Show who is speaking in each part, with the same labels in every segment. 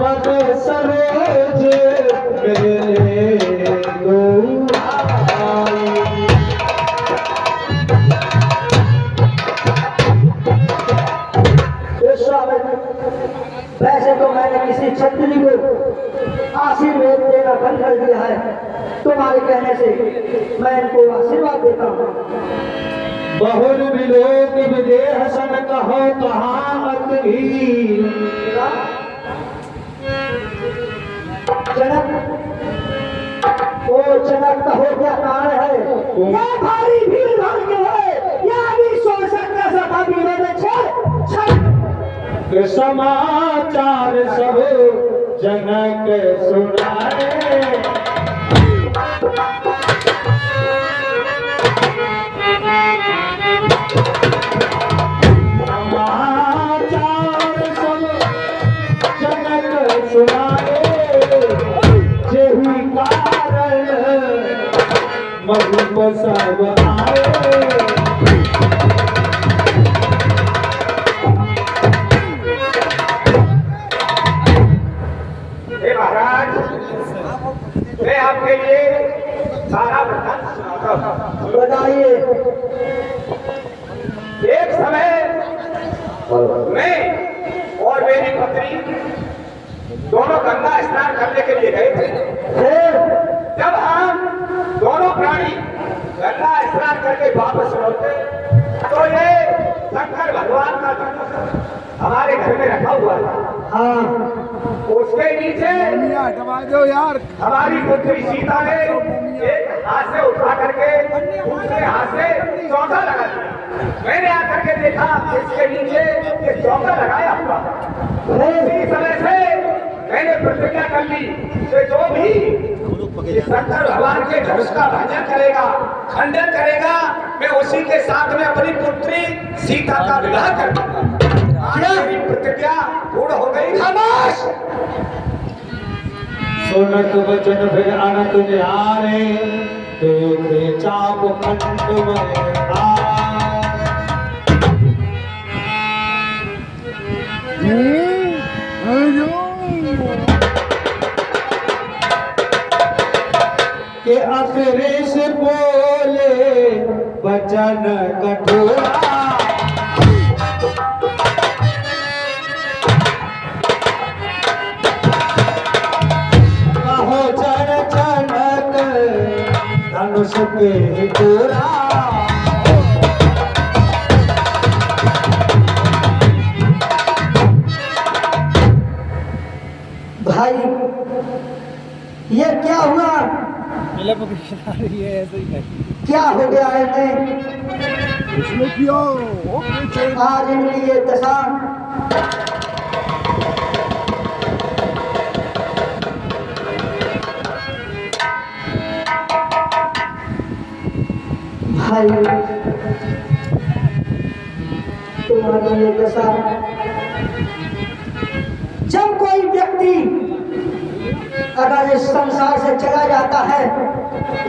Speaker 1: पद सरोज मेरे दो
Speaker 2: वैसे तो मैंने किसी छत्री को आशीर्वाद देना बंद कर दिया है, तुम्हारे कहने से मैं इनको आशीर्वाद देता हूँ।
Speaker 1: बहुल विलोक विदेह सन कहो कहाँ अत भी
Speaker 2: जनक, ओ जनक कहो क्या कारण है? क्या भारी भीड़ भाड़ के है? या भी शोषक का सभा विरोध छे
Speaker 1: समाचार सब जनक सुनाए। समाचार सब जनक सुनाए, जेहि कारण मधुप सब आए।
Speaker 3: मैं आपके लिए सारा वृत्तांत सुनाता हूँ।
Speaker 2: बताइए।
Speaker 3: एक समय मैं और मेरी पत्नी दोनों गंगा स्नान करने के लिए गए थे। जब हम दोनों प्राणी गंगा स्नान करके वापस लौटे तो ये शंकर भगवान का धनुष हमारे घर में रखा हुआ था।
Speaker 2: हाँ,
Speaker 3: उसके नीचे
Speaker 4: यार
Speaker 3: हमारी पुत्री सीता ने एक हाथ से उठा करके दूसरे हाथ से चौका लगा दिया। मैंने आकर के देखा इसके नीचे ये चौका लगाया हुआ। उसी समय से मैंने प्रतिज्ञा कर ली कि जो भी शंकर भगवान के धनुष का भंजन करेगा, खंडन करेगा, मैं उसी के साथ में अपनी पुत्री सीता का विवाह कर दूंगा। आज मेरी प्रतिज्ञा पूर्ण हो गई। खामोश।
Speaker 1: सुनत वचन फिर अनंत निहारे, देखे चाप खंड में के अखरे से बोले वचन कठोरा। कहो चर चनक धनुष के तोरा।
Speaker 2: भाई ये क्या हुआ? क्या हो गया है? आज इनकी ये दशा। भाई तुम्हारी ये दशा, जब कोई व्यक्ति अगर इस संसार से चला जाता है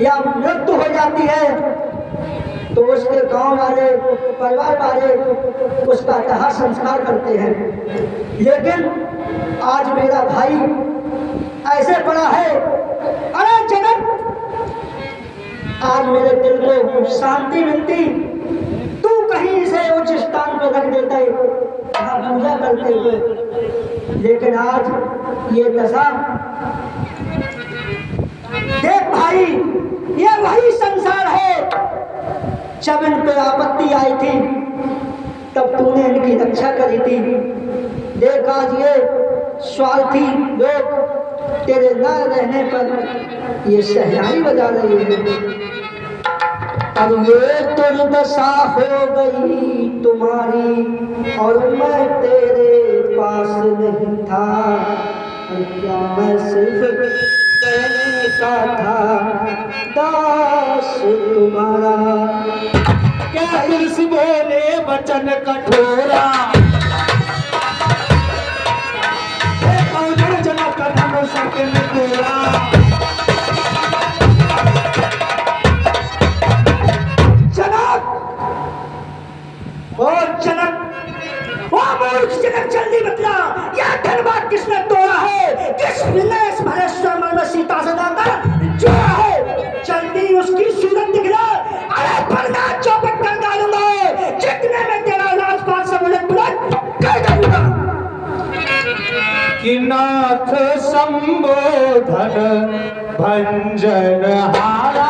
Speaker 2: या मृत्यु हो जाती है तो उसके गांव वाले, परिवार वाले उसका दाह संस्कार करते हैं। लेकिन आज मेरा भाई ऐसे पड़ा है। अरे जनक, आज मेरे दिल को शांति मिलती, तू कहीं इसे उच्च स्थान पर रख देते, पूजा करते हुए। लेकिन आज ये दशा। देख भाई, ये वही संसार है। जब इन पे आपत्ति आई थी तब तूने इनकी रक्षा करी थी। देख आज ये स्वार्थी लोग तेरे न रहने पर ये शहनाई बजा रहे हैं। अब ये दुर्दशा हो गई तुम्हारी और मैं तेरे पास नहीं था। क्या मैं सिर्फ कहने का था दास तुम्हारा।
Speaker 1: क्या इस बोले वचन कठोरा। जनक का धनुष के तोरा।
Speaker 2: मूर्ख जनक जल्दी बतला, यह धनबाद किसने तोड़ा है? किस विनाश भरेश्वर मन में सीता से नाता जोड़ा है? जल्दी उसकी सूरत दिखला, अरे वरना चौपट कर डालूंगा, जितने में तेरा राजपाल से बुलट कर दूंगा।
Speaker 1: कि नाथ संबोधन भंजन हारा,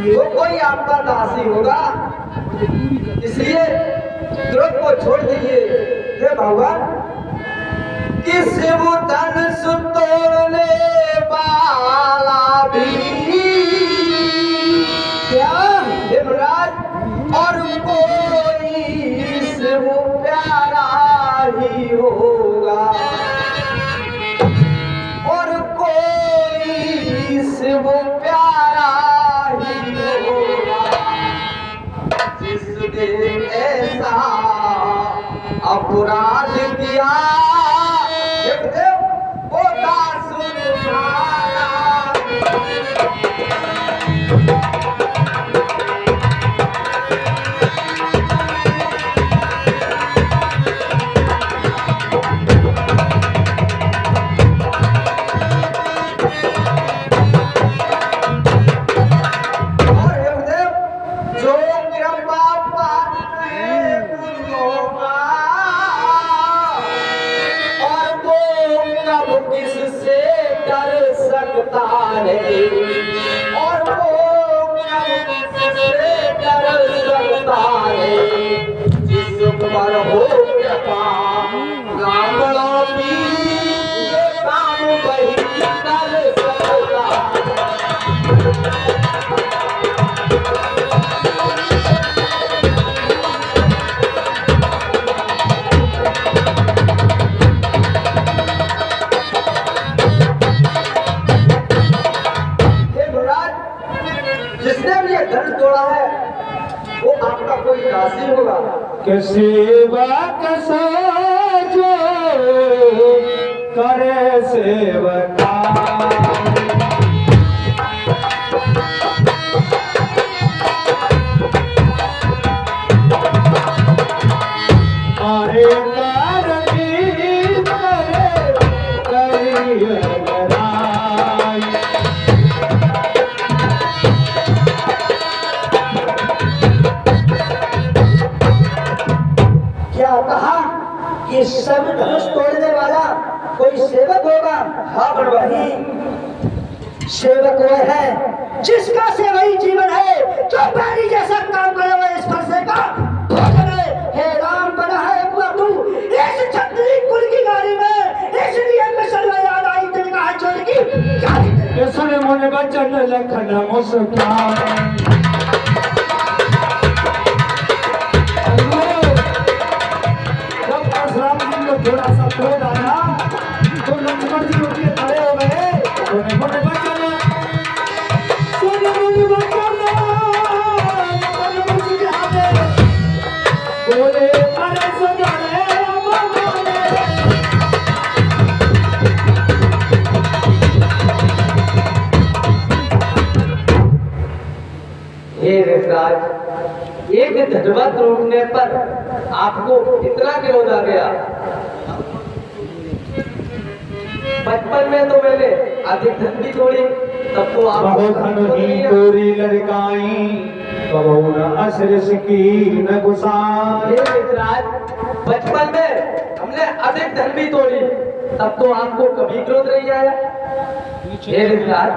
Speaker 3: वो कोई आपका दासी होगा, इसलिए द्रुप को छोड़ दीजिए। हे भगवान, किस वो धन सुतोड़ने वाला भी क्या हिमराज, और कोई से वो प्यारा ही होगा, और कोई से वो प्यारा ही होगा, जिसने ऐसा अपराध किया वो दास तुम्हारा। और वो किससे डर सकता है, जिस पर हो कृपा रावणों की, ये काम वही कर सकता है। जिसने भी ये धन तोड़ा है वो आपका कोई दासी होगा।
Speaker 1: के सेवा कसो जो करे सेवका, अरे कारगी करे करिय राय।
Speaker 2: क्या कहा कि सब धनुष तोड़ने वाला कोई सेवक होगा? हाँ, पर वही सेवक वो है जिसका सेवा ही जीवन है, जो पैरी जैसा काम करे हुए इस फरसे का भोजन है। हे राम, बना है हुआ तू इस छतरी कुल की गाड़ी में, इसलिए मिसल याद आई तेरी कहा छोड़ की गाड़ी में।
Speaker 1: ये सुने मोने बचन लखन मुस्कान, थोड़ा सा क्रोध आया तो लक्ष्मण जी उठ के खड़े हो गए। सोने मोने बचन, सोने मोने बचन बोले अरे सजने
Speaker 3: हे ऋषराज, एक धनवत रोकने पर आपको इतना क्रोध आ गया। बचपन में तो मैंने अधिक धन भी तोड़ी, तब तो आप
Speaker 1: बहुत धन ही तोरी लड़काई, बहु न असरस की न गुसाई।
Speaker 3: बचपन में हमने अधिक धन भी तोड़ी, तब तो आपको कभी क्रोध नहीं आया। हे ऋषराज,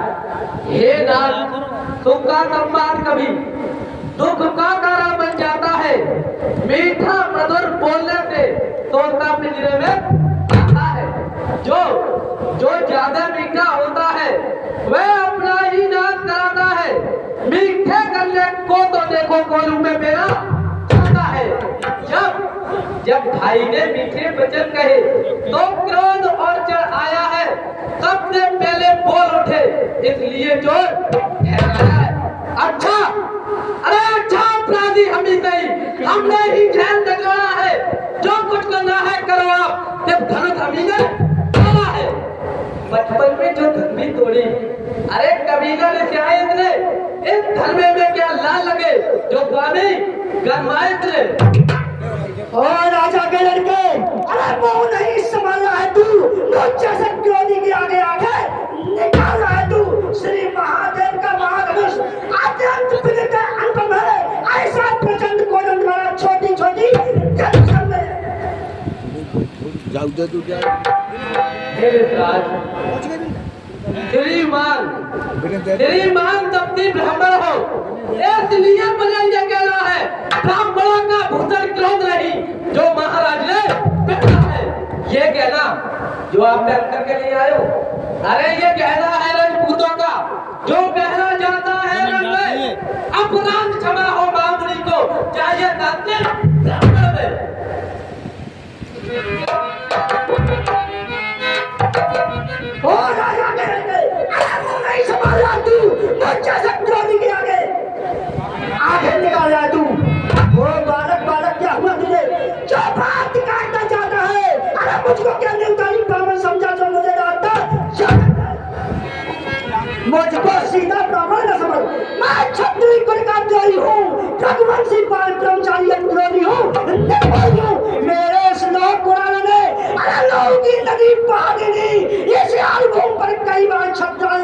Speaker 3: हे नाथ, दुख का सम्मान कभी दुख का कारण बन जाता है। मीठा मधुर बोलने से तोता पिंजरे में
Speaker 4: जब भाई ने मीठे वचन कहे तो क्रोध और चढ़ आया है, सबसे पहले बोल उठे, इसलिए जो ठहराया है। अच्छा, अरे अच्छा अपराधी हम ही नहीं, हमने ही झेल रगड़ा है, जो कुछ करना है करो आप, जब धनुष हम ही ने तोड़ा है। बचपन में जो धर्मी तोड़ी, अरे कबीला ने क्या इतने इस धर्मे में क्या लाल लगे जो स्वामी गरमाए थे।
Speaker 2: और राजा के लड़के, अरे मुंह नहीं संभाला है तू, मुझसे से क्रोधी के आगे आके निकाला है तू। श्री महादेव का महाधनुष अत्यंत विदित अनुपम है, ऐसा प्रचंड कोदंड वाला छोटी छोटी जंगल में
Speaker 5: जाऊ दे तू क्या
Speaker 4: श्रीमान तब्ती ब्राह्मण हो, इसलिए मुझे ये कहना है, ब्राह्मणों का भूषण क्रोध नहीं जो महाराज ने पहना है। ये कहना जो आप पहन करके लिए आए हो, अरे ये कहना है राजपूतों का, जो कहना जाता है रंग में अपराध क्षमा हो बाबुरी को चाहिए दाते ब्राह्मण में।
Speaker 2: ओ राजा के लड़के, अरे मुंह नहीं संभाला तू, मुझसे से क्रोधी के आगे आगे निकाल रहा है तू। वो बालक क्या हुआ तुझे, जो बात काटना चाहता है, अरे मुझको क्या न्यूतानी ब्राह्मण समझा जो मुझे डांटता, मुझको सीधा ब्राह्मण न समझ, मैं क्षत्रिय कुल का द्रोही हूँ, रघुवंशी बाल ब्रह्मचारी क्रोधी हूँ, मेरे श्लोक कुरान ने अरे लोगों की नदी बहा दी, ये सियाल भूमि पर कई बार छत्राल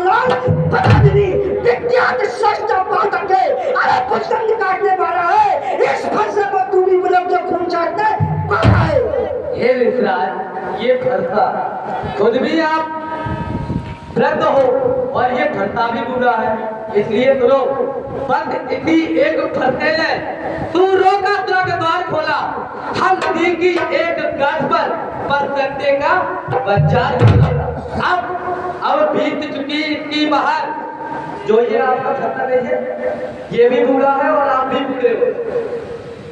Speaker 2: बता दी, विख्यात सस्ता बात के अरे पुस्तक काटने वाला है, इस फंसे को तू भी बुलाओ जो खून चाटने वाला है।
Speaker 4: हे विश्राज, ये फरसा खुद भी आप वृद्ध हो और ये फरसा भी बुरा है, इसलिए सुनो, बंद इसी एक फरसे ने सूरों का द्वार खोला, हल्दी की एक गाछ पर सत्य का बच्चा निकला। अब बीत चुकी इसकी बहार, जो ये आपका फरसा नहीं है, ये भी बुरा है और आप भी बुरे हो।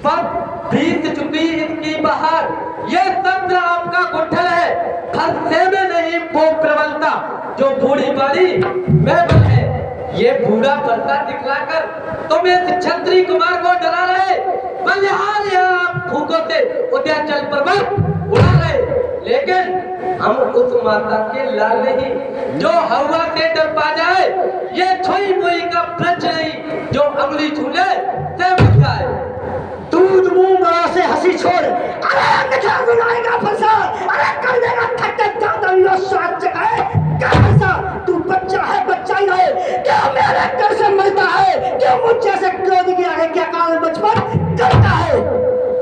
Speaker 4: पर बीत चुकी इसकी बहार, ये तंत्र आपका गुठल है, फरसे में नहीं वो प्रबलता जो बूढ़ी बारी में है। ये बूढ़ा फरसा दिखलाकर तुम इस क्षत्रिय कुमार को डरा रहे, बलिहाल आप फूकों से उद्याचल पर्वत उड़ा रहे, लेकिन हम उस माता के लाल नहीं जो हवा से डर पा जाए, ये छोई मोई का वृक्ष नहीं जो अंगुली छूले से बच जाए।
Speaker 2: दूध मुंह बड़ा से हंसी छोड़, अरे अन्यथा बुलाएगा फंसा, अरे कर देगा खट्टे दादा लो साथ जगह कैसा, तू बच्चा है बच्चा ही रहे, क्या मेरे घर से मिलता है, क्या मुझे से क्रोध किया है, क्या कारण बचपन करता है।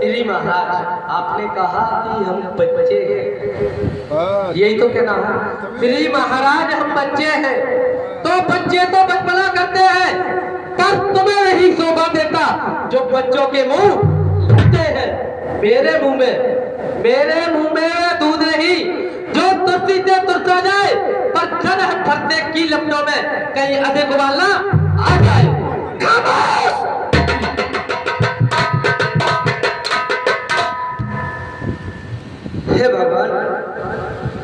Speaker 4: श्री महाराज, आपने कहा कि हम बच्चे हैं, यही तो कहना है। श्री महाराज हम बच्चे हैं, तो बच्चे तो बचपना करते हैं, पर तुम्हें नहीं शोभा देता जो बच्चों के मुंह लगते हैं। मेरे मुंह में दूध नहीं जो तुलसी से तुरसा जाए, पर जन फरसे की लपटों में कहीं अधिक उबालना आ जाए। खामोश! हे भगवान,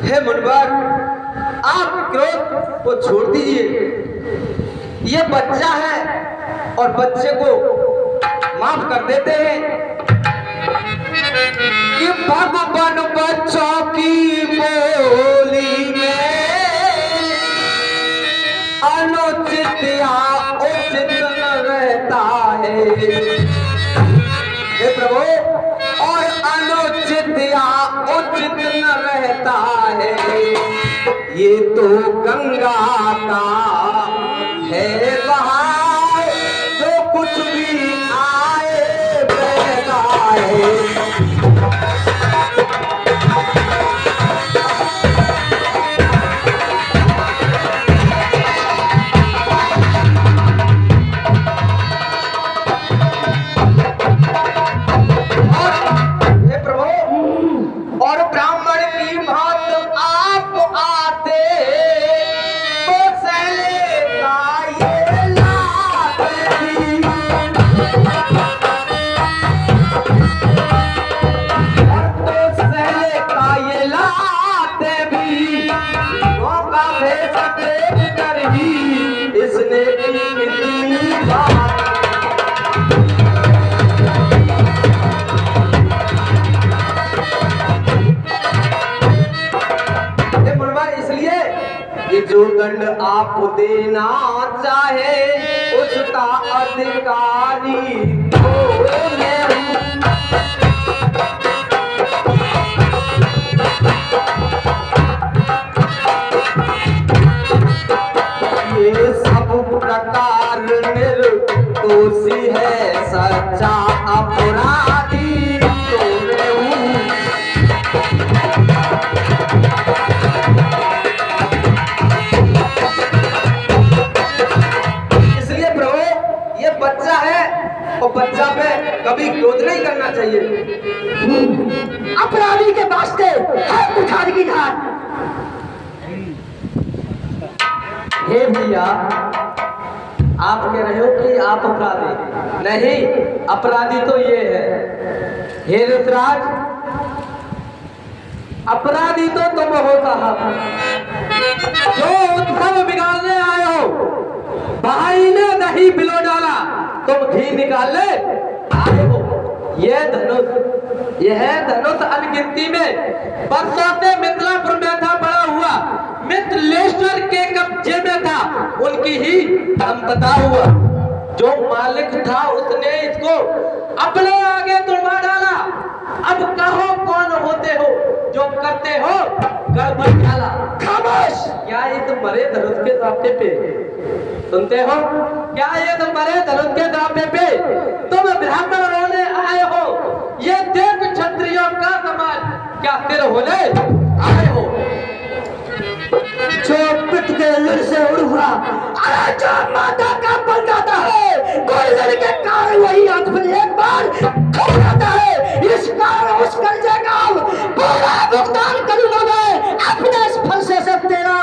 Speaker 4: हे मुनवर, आप क्रोध को छोड़ दीजिए, ये बच्चा है और बच्चे को माफ कर देते हैं। कि भगवान बच्चों की बोली में अनुचित या उचित न रहता है, हे प्रभु, और अनुचित या उचित न रहता है, ये तो गंगा का है बहाव, जो कुछ भी आए बहता है। और ब्राह्मण की भात आप आते तो सहले का ये लात
Speaker 5: जो दंड आप देना चाहे उसका अधिकारी तो मैं हूँ। ये सब प्रकार निर्दोषी है सच्चा अपराधी तो मैं हूँ। इसलिए प्रभु ये बच्चा है और बच्चा पे कभी क्रोध नहीं करना चाहिए।
Speaker 2: अपराधी के वास्ते है कुठार की धार।
Speaker 4: हे भैया, आप कह रहे हो कि आप अपराधी नहीं, अपराधी तो ये है। हे ऋतराज, अपराधी तो तुम हो साहब, जो उत्सव बिगाड़ने आए हो। भाई ने दही पिलो डाला, तुम घी निकालने आए हो। यह धनुष अनगिनती में बरसों से मिथिलापुर में था बड़ा हुआ, मिथिलेश्वर के कब्जे में था, उनकी ही संपदा हुआ। जो मालिक था उसने इसको अपने आगे तुड़वा डाला। अब कहो कौन होते हो जो करते हो गड़बड़ डाला। खामोश! क्या ये तुम मरे धनुष के सामने पे सुनते हो? क्या ये तुम मरे धनुष के सामने पे तुम ब्राह्मण होने आए हो? ये देव क्षत्रियों का समाज क्या सिर होने आए हो?
Speaker 2: जो पिट के लड़ से उड़ हुआ, अरे जो माता का बन जाता है, गोल्डन के कारण वही आंख में एक बार खो जाता है। इस कारण उस कर्जे का पूरा भुगतान करूंगा मैं अपने इस फंसे से तेरा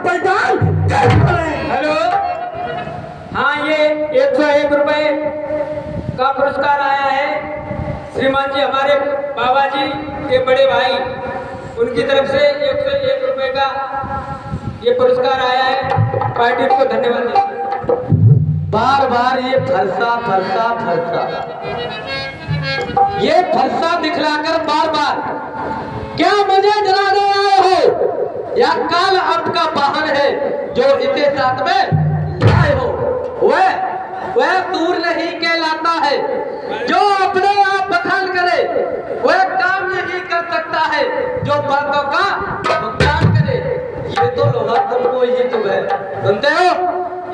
Speaker 2: बलिदान कर।
Speaker 6: हेलो, हाँ, ये 101 रुपए का पुरस्कार आया है श्रीमान जी, हमारे बाबा जी के बड़े भाई, उनकी तरफ से 101 रुपए का ये पुरस्कार आया है। पार्टी को धन्यवाद दीजिए।
Speaker 4: बार बार ये फरसा फरसा फरसा, ये फरसा दिखलाकर बार बार क्या मुझे डराने आए हो, या काल आपका वाहन है जो इसे साथ में लाए हो? वह दूर नहीं कहलाता है जो अपने आप बखान करे, वह काम नहीं कर सकता है जो बातों का भुगतान करे। ये तो लोहा तुमको ही तुम है, सुनते हो?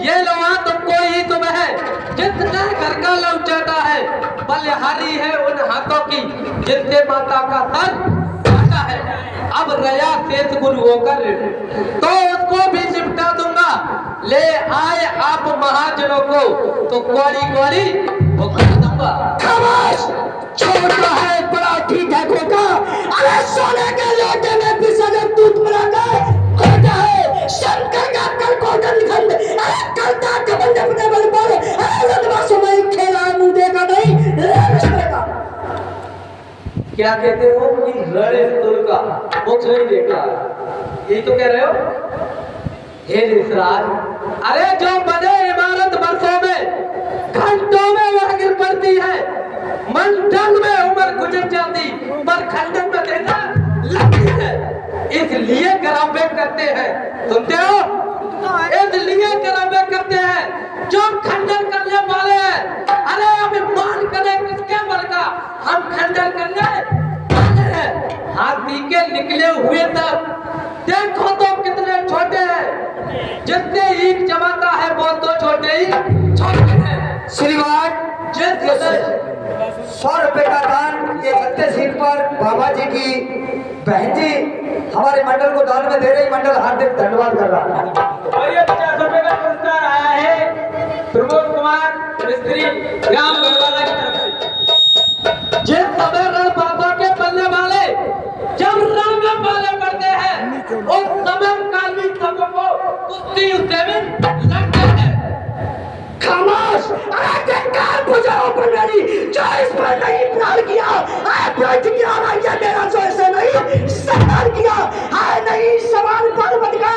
Speaker 4: ये लोहा तुमको ही तुम है, जितने घर का लौटाता है बलिहारी है उन हाथों की जिससे माता का सर काटा है। अब रया शेष गुरु होकर तो उसको भी चिपटा दूंगा। ले आए आप महाजनों को तो कौड़ी कौड़ी भुगता दूंगा।
Speaker 2: खामोश! छोटा है बड़ा ठीक है खोटा, अरे सोने के लोटे में विसर्जन दूध मिलाकर खोटा है। शंकर का कलकोटन खंड, अरे करता कबंध अपने बल पर, अरे रंगवासों में खेला मुंह देगा नहीं चलेगा।
Speaker 4: क्या कहते हो कि लड़े तुल का मुख नहीं देखा, यही तो कह रहे हो? हे ऋषराज, अरे जो बने इमारत वर्षों में घंटों में वह गिर पड़ती है, मंडल में उम्र गुजर जाती पर खंडन में देना लगती है। इसलिए गराबे करते हैं, सुनते हो? इसलिए गराबे करते हैं जो खंडन करने वाले हैं। अरे अभिमान करे किसके बल का, हम खंडन करने वाले हैं। हाथी के निकले हुए तक देखो तो कितने छोटे हैं, जितने ईंट जमाता है वो तो छोटे ही छोटे हैं।
Speaker 1: श्रीमान,
Speaker 4: जिस
Speaker 1: 100 रुपए का दान ये सत्य सीट पर बाबा जी की बहन जी हमारे मंडल को दान में दे रही, मंडल हार्दिक धन्यवाद कर रहा है।
Speaker 6: और ये 50 रुपए का पुरस्कार आया है प्रमोद कुमार मिस्त्री, ग्राम बरवाला की तरफ से।
Speaker 4: जिस समय रणबाबा के बनने वाले जब रण में पाले पड़ते हैं, उस समय काली सबों को कुश्ती उससे भी लगते हैं।
Speaker 2: खामोश! अरे धिक्कार बुझाओ प्रणाली, जो इस पर नहीं प्राण किया, अरे प्रतिज्ञा ना ये मेरा जो इसे नहीं सम्मान किया, अरे नहीं सवाल पर मत का।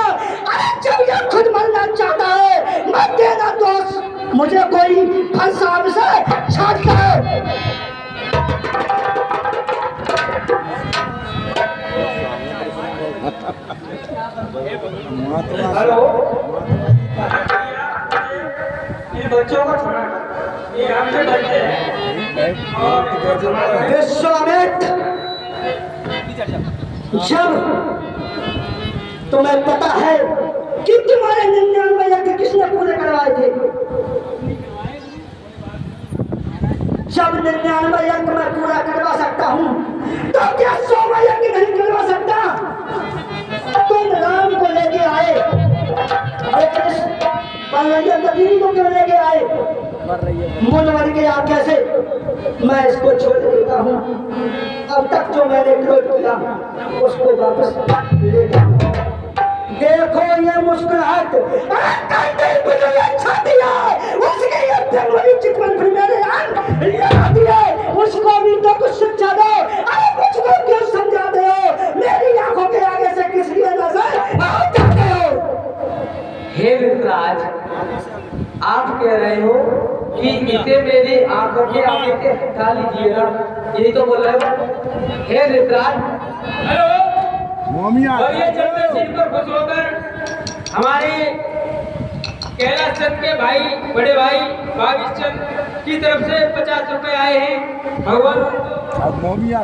Speaker 2: अरे जब ये खुद मरना चाहता है, मत देना दोस्त, मुझे कोई फंसाव से छाटता है।
Speaker 3: हेलो,
Speaker 6: ये बच्चों को छोड़ा, ये आपके बच्चे हैं और
Speaker 2: विश्वामित्र, जब तुम्हें पता है कि तुम्हारे 99 यज्ञ किसने पूरे करवाए थे, जब 99 यज्ञ मैं पूरा करवा सकता हूँ तो क्या 100वां यज्ञ नहीं करवा सकता? तुम राम को लेके आए, लेकिन इस बलराम दीदी को क्यों लेके आए? मुनवर की आज्ञा से मैं इसको छोड़ देता हूँ। अब तक जो मैंने क्रोध किया उसको वापस ले जाओ। देखो ये मुस्कुराहट उसको भी तो कुछ शिक्षा दो। अरे मुझको क्यों समझा दे हो? मेरी आंखों के आगे से किस लिए नजर हटाते हो?
Speaker 4: हे विप्राज, आप कह रहे हो कि इसे मेरी आंखों के आगे से हटा लीजिएगा, यही तो बोल रहे हो? हे विप्राज,
Speaker 6: हेलो, और ये चलते सीट पर खुश होकर हमारे कैलाश चंद के भाई, बड़े भाई भाविश चंद की तरफ से 50 रुपए आए हैं। भगवान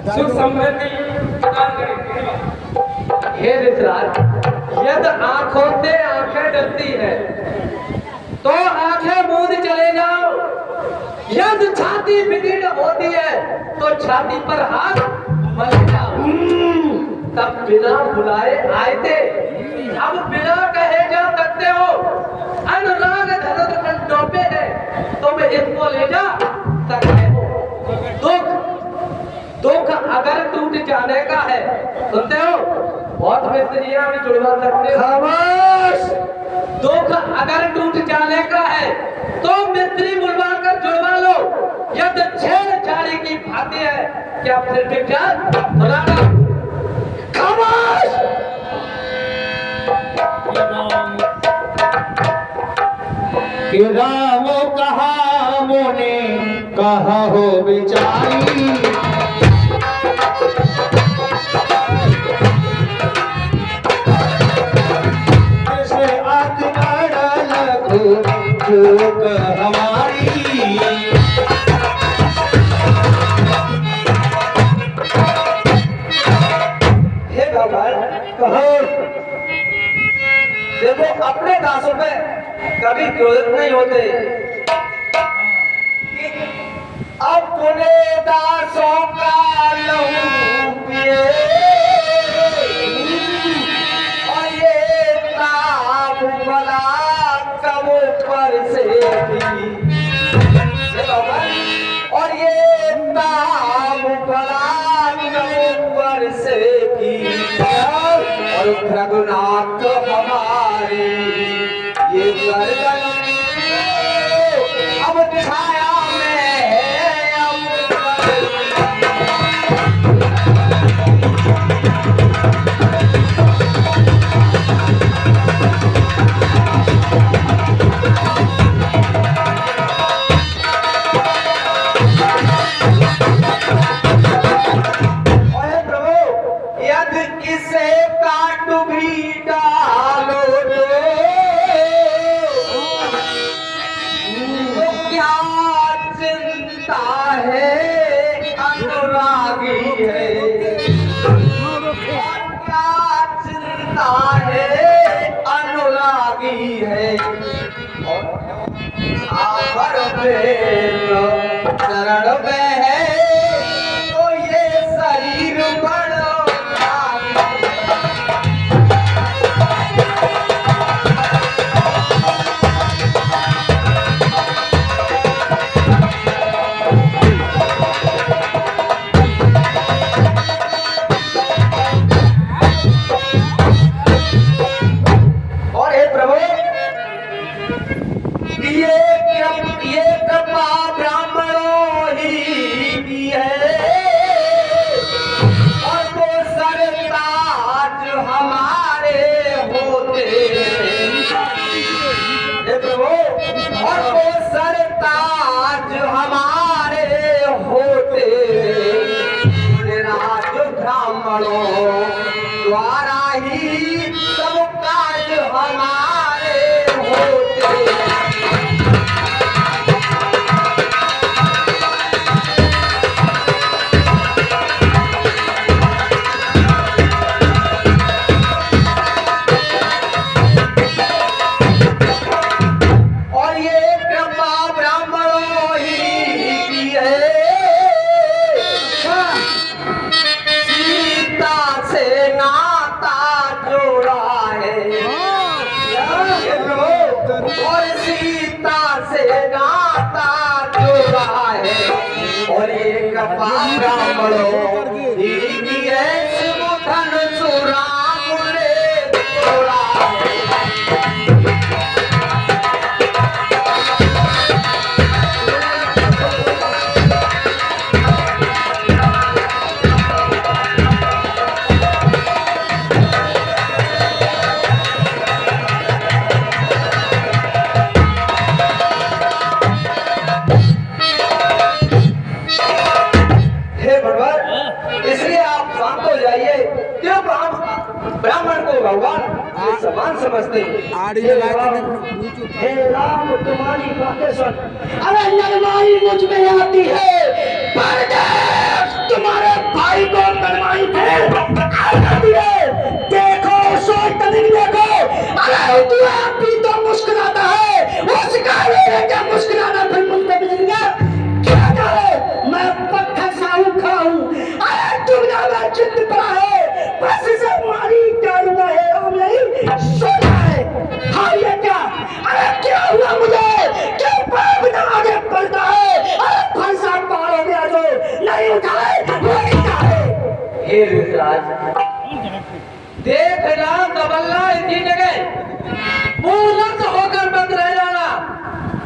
Speaker 6: सुख समृद्धि प्रदान करें।
Speaker 4: हे विप्राज, यदि आंखों से आंखें डरती है तो आंखें मूंद चले जाओ। यदि छाती विदीर्ण होती है तो छाती पर हाथ मल जाओ। तब बिना बुलाए आए थे, अब बिना कहे जा सकते हो। अनुराग धनुष कंठों पे है, तुम इसको ले जा सकते हो। दुख अगर टूट जाने का है, सुनते हो, बहुत मिस्त्रियां भी जुड़वा सकते हो।
Speaker 1: खामोश।
Speaker 4: दुख अगर टूट जाने का है तो मिस्त्री बुलवा कर जुड़वा लो। यदि छेड़छाड़ी की भांति है, क्या फिर भी क्या सुनाना?
Speaker 1: खामोश।
Speaker 5: कि राम कहा मोने कहा हो बिचारी, जैसे आज चूक हमारी।
Speaker 1: हे भगवान, कहो। देखो, अपने दासों पे कभी क्रोधित नहीं होते। अपने दासों का लहू पिए और ये ताप भला कब पर से भी, और ये ताप भला कब पर से की, और रघुनाथ हमारे ये गर्दन अब छाया में है, अरे प्रभु, यदि इसे काट भी डालो तो क्या चिंता है, अनुरागी है। और क्या चिंता है, अनुरागी है। आखर में चरण में है तो ये शरीर बड़ो और हे प्रभु, ये कृपा ब्राह्मणों ही की है, और वो सरताज हमारे होते, हे प्रभु, और वो सरताज हमारे होते, राज ब्राह्मणों द्वारा ही सब
Speaker 5: ब्राह्मणों की ऐसे मुठन चुरा मुले तोड़ा ब्राह्मण को भगवान के समान समझते
Speaker 2: हे राम तुम्हारी बातें सुन। अरे नरमाई मुझ में आती है, परदेश तुम्हारे भाई को नरमाई देखो सोच तनिक देखो। अरे तू भी तो मुस्कुराता है, वो शिकारी है क्या मुस्कुराना फिर मुझ पे बिजलियां क्या करे। मैं पत्थर साहू खाऊं, अरे दुनिया में चित्त पड़ा है, बस इसे मारी डालूंगा। है राम नहीं सोना है। हाँ ये क्या, अरे क्या हुआ मुझे, क्यों पाप ना आगे बढ़ता है। अरे फंसा पार हो गया जो नहीं उठाए वो क्या है।
Speaker 4: हे ऋतुराज, देख ना तबल्ला इतनी जगह मूर्ख होकर बंद रह जाना।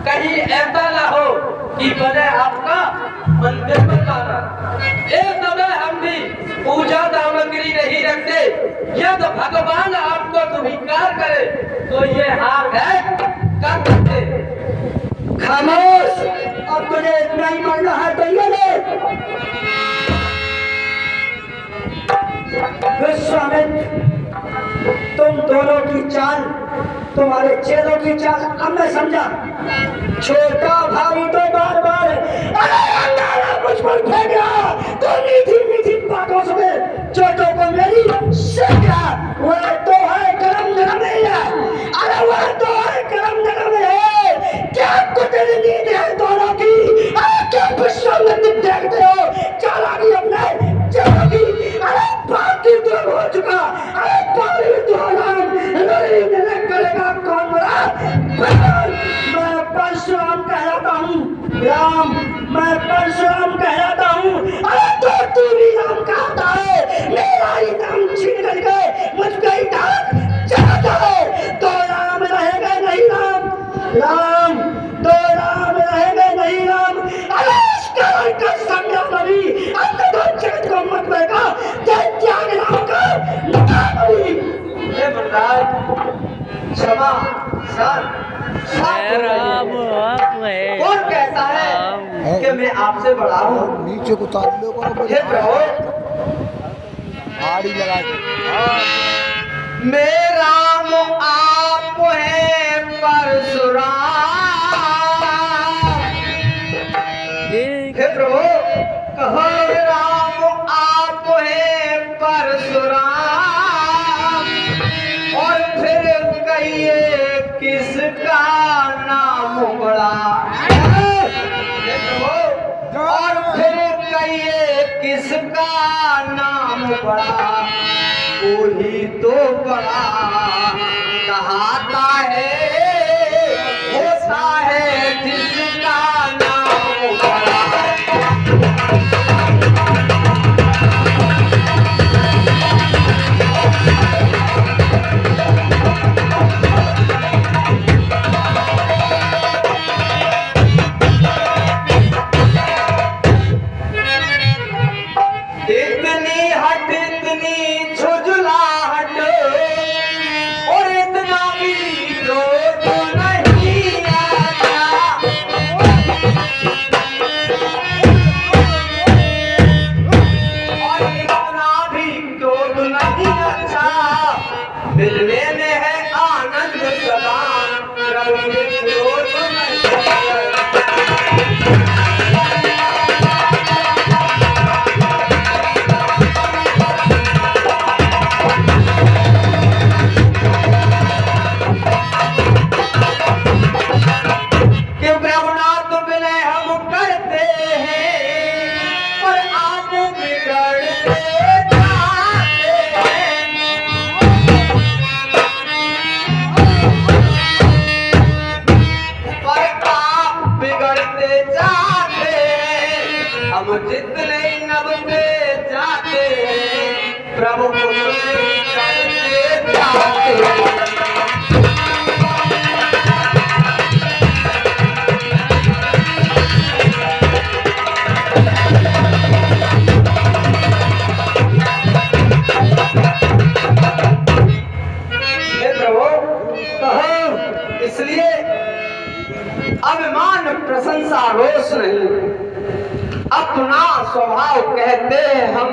Speaker 4: कहीं ऐसा ना हो कि बने आपका मंदिर बन जाना। एक समय हम भी पूजा सामग्री नहीं रखते, यदि भगवान आपको स्वीकार करे तो ये हाथ है कर सकते।
Speaker 2: खामोश, अब तुझे इतना ही मरना है तो ये ले। विश्वामित्र, तुम दोनों की चाल, तुम्हारे चेलों की चाल अब मैं समझा। छोटा भाई तो बार बार अरे अंगारा मुझ पर फेंका, तो मीठी मीठी बातों से छोटों को मेरी शिक्षा। वह तो है करम नरम है, अरे वह तो है करम नरम है। क्या कुछ नींद है दोनों की, अरे क्या विश्वामित्र देखते हो चालाकी अपने चेलों की। अरे बाकी तो हो चुका, अरे पानी तो नहीं करेगा कौन बड़ा। मैं परशुराम कहलाता हूँ राम, मैं परशुराम कहलाता हूँ। अरे तो भी राम कहता है, मेरा ही नाम छीन करके मुझ पे ही डाल चलाता है। तो राम रहेगा नहीं राम, राम तो राम रहेगा नहीं राम। अरे इसका संग्राम अभी अंततः जगत को मत देगा, त्याग राम का मुकाबली।
Speaker 4: हे बलराज, क्षमा कौन कहता है कि मैं आपसे बड़ा हूँ।
Speaker 7: नीचे को उतार लो
Speaker 4: हे प्रभु,
Speaker 7: आड़ी लगा के
Speaker 5: मेरा आप है परशुराम। हे प्रभु कहो, राम आप है परशुराम। और फिर कहिए किसका नाम बड़ा। हे प्रभु, और फिर कहिए किसका नाम बड़ा। वही तो बड़ा कहता है, होता है जिसका नाम बड़ा। इतनी हट इतनी झुझलाहट, और इतना भी क्रोध नहीं आता। और इतना भी क्रोध नहीं अच्छा, मिलने में है आनंद सदा। कभी क्रोध नहीं प्रभु को तुम करते जाते। इसलिए अभिमान प्रशंसा रोष नहीं, अपना स्वभाव कहते हैं हम।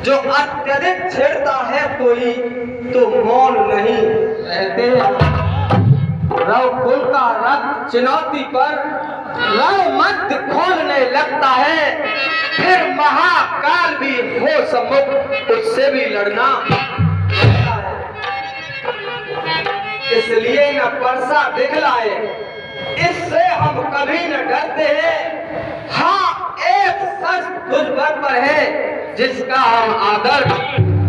Speaker 5: जो अत्यधिक छेड़ता है कोई तो मौन नहीं रहते। रव कुल का रक्त चुनौती पर रव मत खोलने लगता है, फिर महाकाल भी हो सम्मुख उससे भी लड़ना। इसलिए न परसा दिखलाए, इससे हम कभी न डरते हैं। हाँ, एक सच तुझ पर है जिसका हम आदर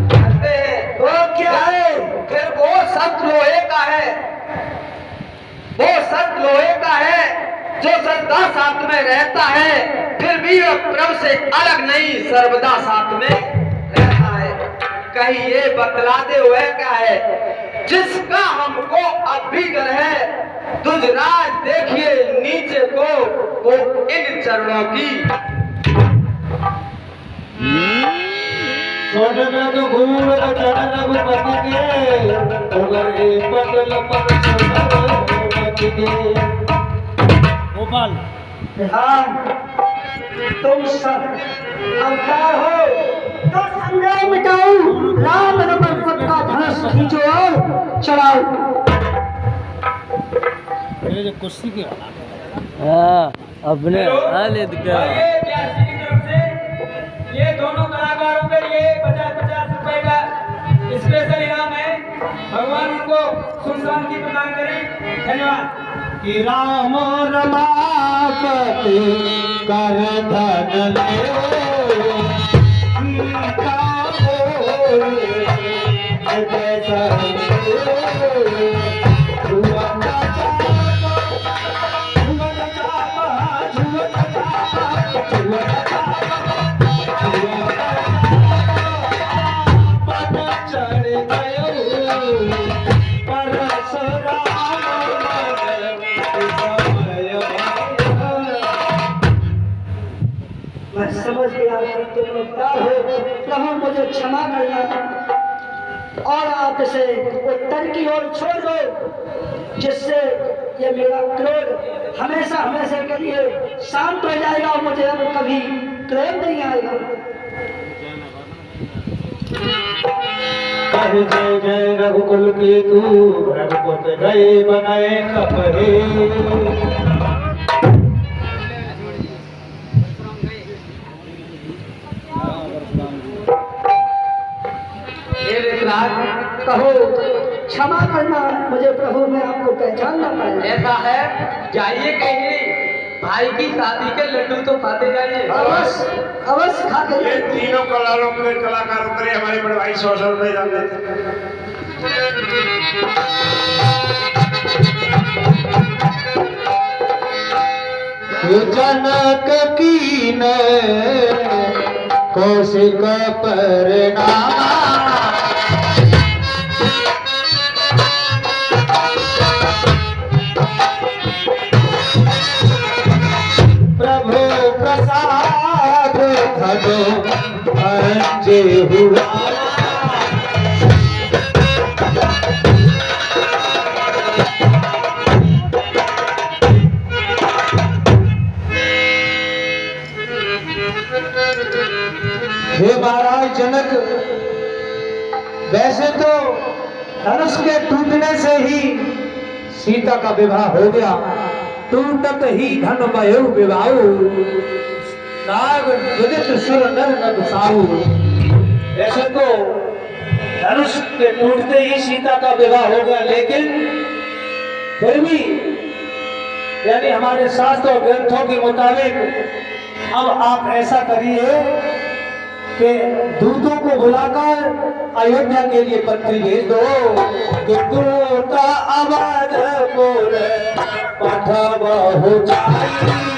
Speaker 5: करते हैं। वो क्या है? फिर वो सच लोहे का है, वो सच लोहे का है जो सदा साथ में रहता है, फिर भी वो प्रभु से अलग नहीं, सर्वदा साथ में रहता है। कहीं ये बतलाते हुए क्या है जिसका हमको अब भी डर है। तुझ राज देखिए नीचे को वो इन चरणों की।
Speaker 2: गोपाल, हाँ, तुम सब अवतार हो तो संग्राम मिटाओ, राम रमन पद का धनुष खींचो और चढ़ाओ।
Speaker 7: ये कुर्सी की
Speaker 6: अपने हाले
Speaker 3: ये दोनों कलाकारों के लिए 50-50 रुपए का स्पेशल इनाम है। भगवान उनको सुख शांति प्रदान करें। धन्यवाद।
Speaker 7: कि राम रमापति कर धन ले
Speaker 2: मैं समझ गया कि तुम अवतार हो, प्रभु मुझे क्षमा करना और आप इसे उत्तर की ओर छोड़ दो, जिससे ये मेरा क्रोध हमेशा हमेशा के लिए शांत हो जाएगा और मुझे अब कभी क्रोध नहीं आएगा।
Speaker 7: जय जय रघुकुल की तू रघुपत गए बनाए कपड़े।
Speaker 2: कहो क्षमा करना, मुझे प्रभु में आपको पहचान ना पाया।
Speaker 4: ऐसा है, जाइए कहीं भाई की शादी के लड्डू तो खाते जाइए।
Speaker 2: अवश्य अवश्य खा कर
Speaker 3: ये तीनों कलाकारों के लिए हमारे बड़े भाई 100 रुपए डाल देते
Speaker 7: जनक की न कौशिक परिणाम प्रभु प्रसाद धनो भंजे हुआ। हे महाराज जनक, वैसे तो धनुष के टूटने से ही सीता का विवाह हो गया, टूटत ही धन भयो विवाह नाग विदित सुर नर नग साहू। वैसे तो धनुष के टूटते ही सीता का विवाह हो गया, लेकिन फिर भी यानी हमारे शास्त्र और ग्रंथों के मुताबिक अब आप ऐसा करिए कि दूतों को बुलाकर अयोध्या के लिए पत्री भेज दो कि दूता अवध पुर पठबहु जाई।